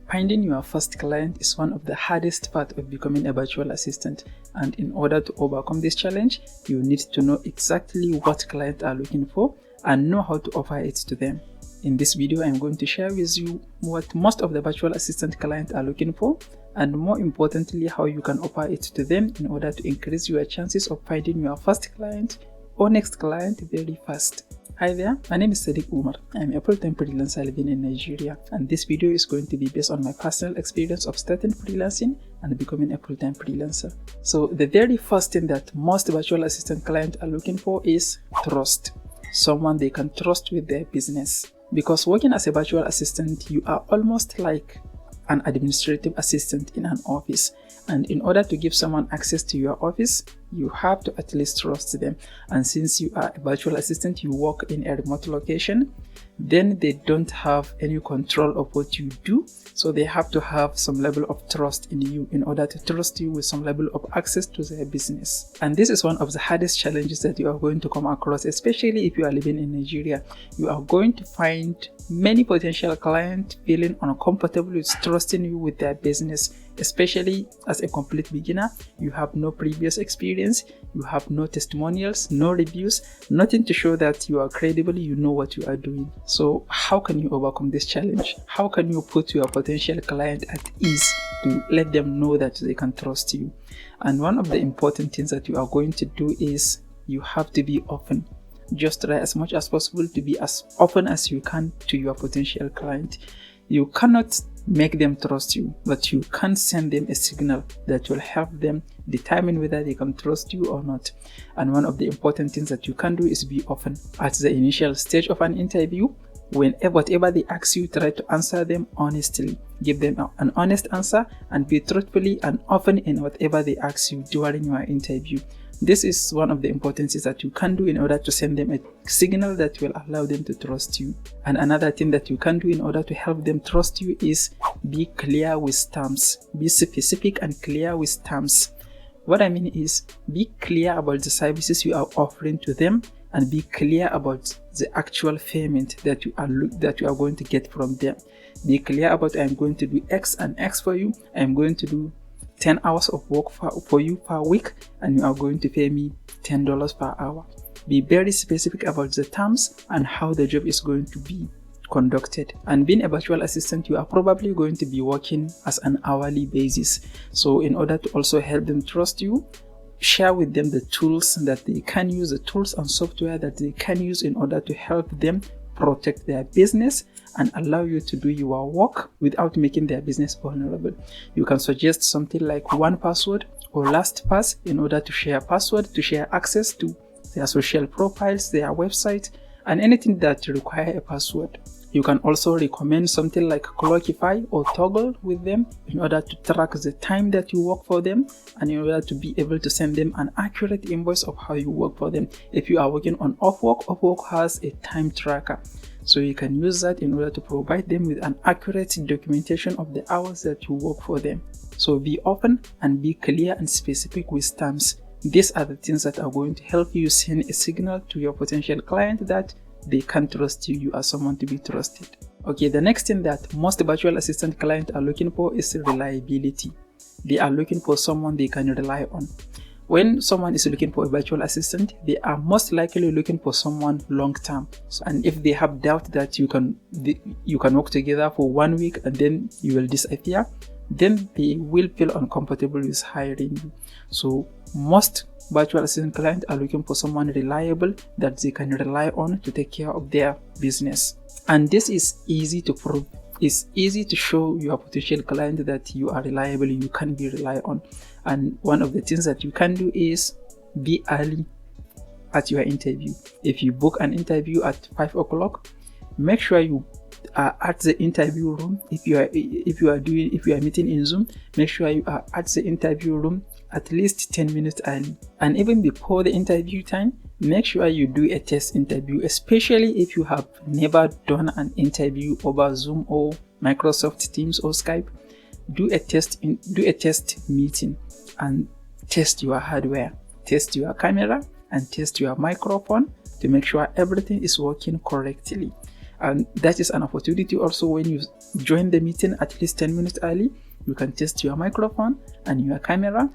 Finding your first client is one of the hardest parts of becoming a virtual assistant, and in order to overcome this challenge, you need to know exactly what clients are looking for and know how to offer it to them. In this video, I'm going to share with you what most of the virtual assistant clients are looking for, and more importantly, how you can offer it to them in order to increase your chances of finding your first client or next client very fast. Hi there, my name is Sadiq Umar. I'm a full-time freelancer living in Nigeria, and this video is going to be based on my personal experience of starting freelancing and becoming a full-time freelancer. So the very first thing that most virtual assistant clients are looking for is trust. Someone they can trust with their business. Because working as a virtual assistant, you are almost like an administrative assistant in an office, and in order to give someone access to your office, you have to at least trust them. And since you are a virtual assistant, you work in a remote location, then they don't have any control of what you do, so they have to have some level of trust in you in order to trust you with some level of access to their business. And this is one of the hardest challenges that you are going to come across, especially if you are living in Nigeria. You are going to find many potential clients feeling uncomfortable with trusting you with their business, especially as a complete beginner. You have no previous experience, you have no testimonials, no reviews, nothing to show that you are credible, you know what you are doing. So how can you overcome this challenge? How can you put your potential client at ease to let them know that they can trust you? And one of the important things that you are going to do is you have to be open. Just try as much as possible to be as open as you can to your potential client. You cannot make them trust you, but you can send them a signal that will help them determine whether they can trust you or not. And one of the important things that you can do is be open. At the initial stage of an interview, whatever they ask you, try to answer them honestly. Give them an honest answer and be truthfully and open in whatever they ask you during your interview. This is one of the important things that you can do in order to send them a signal that will allow them to trust you. And another thing that you can do in order to help them trust you is be clear with terms. Be specific and clear with terms. What I mean is be clear about the services you are offering to them, and be clear about the actual payment that you are going to get from them. Be clear about, I'm going to do X and X for you. I'm going to do 10 hours of work for you per week, and you are going to pay me $10 per hour. Be very specific about the terms and how the job is going to be conducted. And being a virtual assistant, you are probably going to be working as an hourly basis. So in order to also help them trust you, share with them the tools that they can use, the tools and software that they can use in order to help them protect their business and allow you to do your work without making their business vulnerable. You can suggest something like 1Password or LastPass in order to share password, to share access to their social profiles, their website, and anything that require a password. You can also recommend something like Clockify or Toggle with them in order to track the time that you work for them, and in order to be able to send them an accurate invoice of how you work for them. If you are working on Upwork has a time tracker, so you can use that in order to provide them with an accurate documentation of the hours that you work for them. So be open and be clear and specific with terms. These are the things that are going to help you send a signal to your potential client that they can trust you. You are someone to be trusted. Okay, the next thing that most virtual assistant clients are looking for is reliability. They are looking for someone they can rely on. When someone is looking for a virtual assistant, they are most likely looking for someone long term. And if they have doubt that you can work together for 1 week and then you will disappear, then they will feel uncomfortable with hiring you. So most virtual assistant clients are looking for someone reliable that they can rely on to take care of their business. And this is easy to prove. It's easy to show your potential client that you are reliable, you can be relied on. And one of the things that you can do is be early at your interview. If you book an interview at 5 o'clock, make sure you are at the interview room. If you are meeting in Zoom, make sure you are at the interview room at least 10 minutes early. And even before the interview time, make sure you do a test interview, especially if you have never done an interview over Zoom or Microsoft Teams or Skype. Do a test meeting and test your hardware, test your camera, and test your microphone to make sure everything is working correctly. And that is an opportunity also. When you join the meeting at least 10 minutes early, you can test your microphone and your camera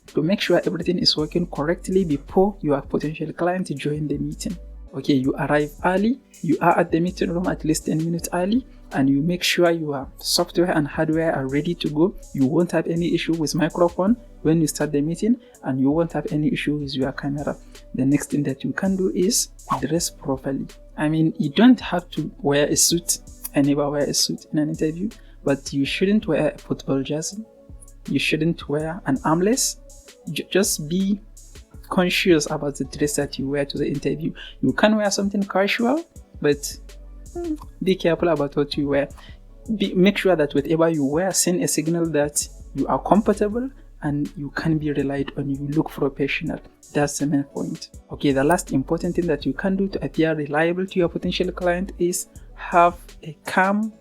to make sure everything is working correctly before your potential client join the meeting. Okay, you arrive early, you are at the meeting room at least 10 minutes early, and you make sure your software and hardware are ready to go. You won't have any issue with microphone when you start the meeting, and you won't have any issue with your camera. The next thing that you can do is dress properly. I mean, you don't have to wear a suit. I never wear a suit in an interview, but you shouldn't wear a football jersey. You shouldn't wear an armless. Just be conscious about the dress that you wear to the interview. You can wear something casual, but be careful about what you wear. Make sure that whatever you wear send a signal that you are comfortable and you can be relied on. You look professional. That's the main point. Okay, the last important thing that you can do to appear reliable to your potential client is have a calm,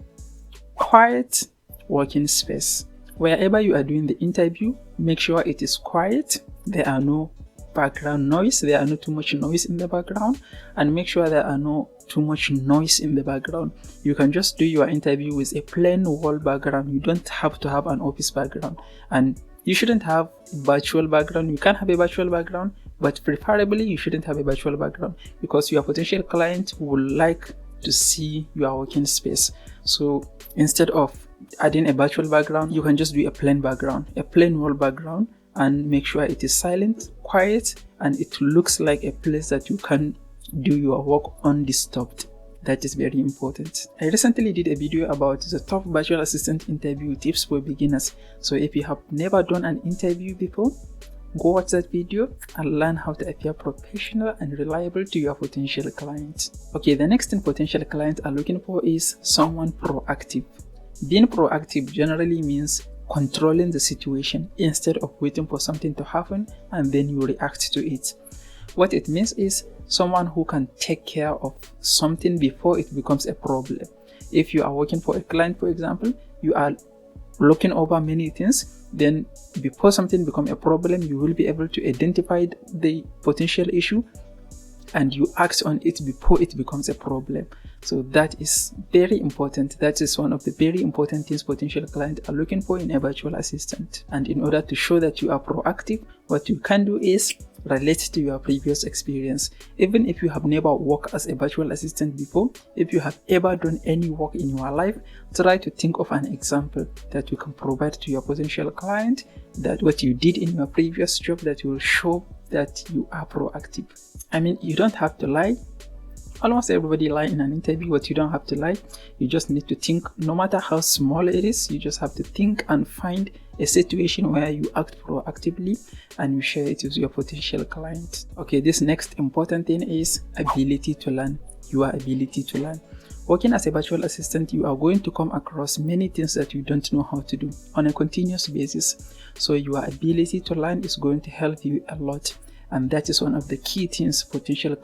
quiet working space. Wherever you are doing the interview, make sure it is quiet. There are no background noise. There are not too much noise in the background, and make sure there are no too much noise in the background. You can just do your interview with a plain wall background. You don't have to have an office background, and you shouldn't have a virtual background. You can have a virtual background, but preferably you shouldn't have a virtual background because your potential client will like to see your working space. So instead of adding a virtual background, you can just do a plain background, a plain wall background, and make sure it is silent, quiet, and it looks like a place that you can do your work undisturbed. That is very important. I recently did a video about the top virtual assistant interview tips for beginners. So if you have never done an interview before, go watch that video and learn how to appear professional and reliable to your potential client. Okay, the next thing potential clients are looking for is someone proactive. Being proactive generally means controlling the situation instead of waiting for something to happen and then you react to it. What it means is someone who can take care of something before it becomes a problem. If you are working for a client, for example, you are looking over many things, then before something becomes a problem, you will be able to identify the potential issue and you act on it before it becomes a problem. So that is very important. That is one of the very important things potential clients are looking for in a virtual assistant. And in order to show that you are proactive, what you can do is relate to your previous experience. Even if you have never worked as a virtual assistant before, if you have ever done any work in your life, try to think of an example that you can provide to your potential client, that what you did in your previous job that will show that you are proactive. I mean, you don't have to lie. Almost everybody lies in an interview, but you don't have to lie. You just need to think, no matter how small it is, you just have to think and find a situation where you act proactively and you share it with your potential client. Okay, this next important thing is ability to learn. Your ability to learn. Working as a virtual assistant, you are going to come across many things that you don't know how to do on a continuous basis. So your ability to learn is going to help you a lot. And that is one of the key things potential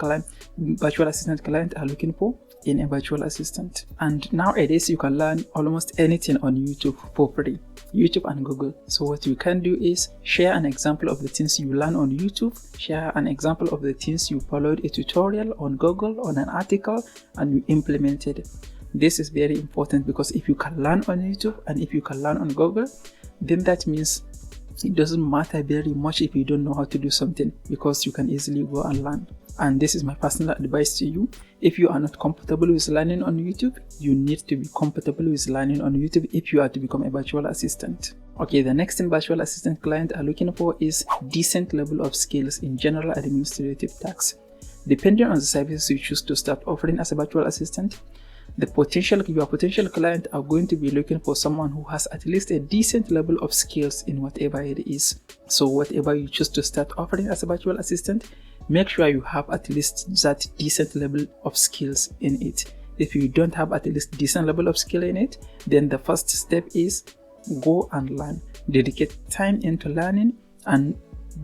virtual assistant clients are looking for in a virtual assistant. And nowadays you can learn almost anything on YouTube for free. YouTube and Google. So what you can do is share an example of the things you learn on YouTube, share an example of the things you followed a tutorial on Google, on an article, and you implemented. This is very important because if you can learn on YouTube and if you can learn on Google, then that means it doesn't matter very much if you don't know how to do something because you can easily go and learn. And this is my personal advice to you. If you are not comfortable with learning on YouTube, you need to be comfortable with learning on YouTube if you are to become a virtual assistant. Okay, the next thing virtual assistant clients are looking for is decent level of skills in general administrative tasks. Depending on the services you choose to start offering as a virtual assistant, your potential client are going to be looking for someone who has at least a decent level of skills in whatever it is. So whatever you choose to start offering as a virtual assistant, make sure you have at least that decent level of skills in it. If you don't have at least decent level of skill in it, then the first step is go and learn. Dedicate time into learning and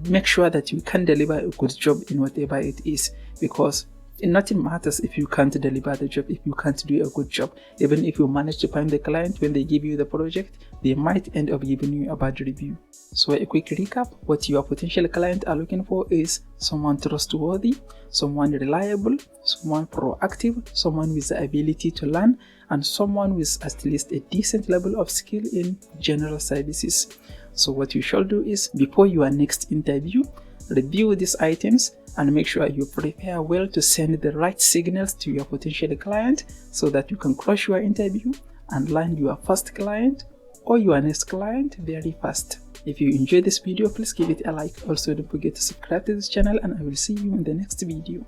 make sure that you can deliver a good job in whatever it is, because Nothing matters if you can't deliver the job, if you can't do a good job. Even if you manage to find the client, when they give you the project, they might end up giving you a bad review. So a quick recap, what your potential client are looking for is someone trustworthy, someone reliable, someone proactive, someone with the ability to learn, and someone with at least a decent level of skill in general services. So what you should do is, before your next interview, review these items and make sure you prepare well to send the right signals to your potential client so that you can crush your interview and land your first client or your next client very fast. If you enjoyed this video, please give it a like. Also, don't forget to subscribe to this channel, and I will see you in the next video.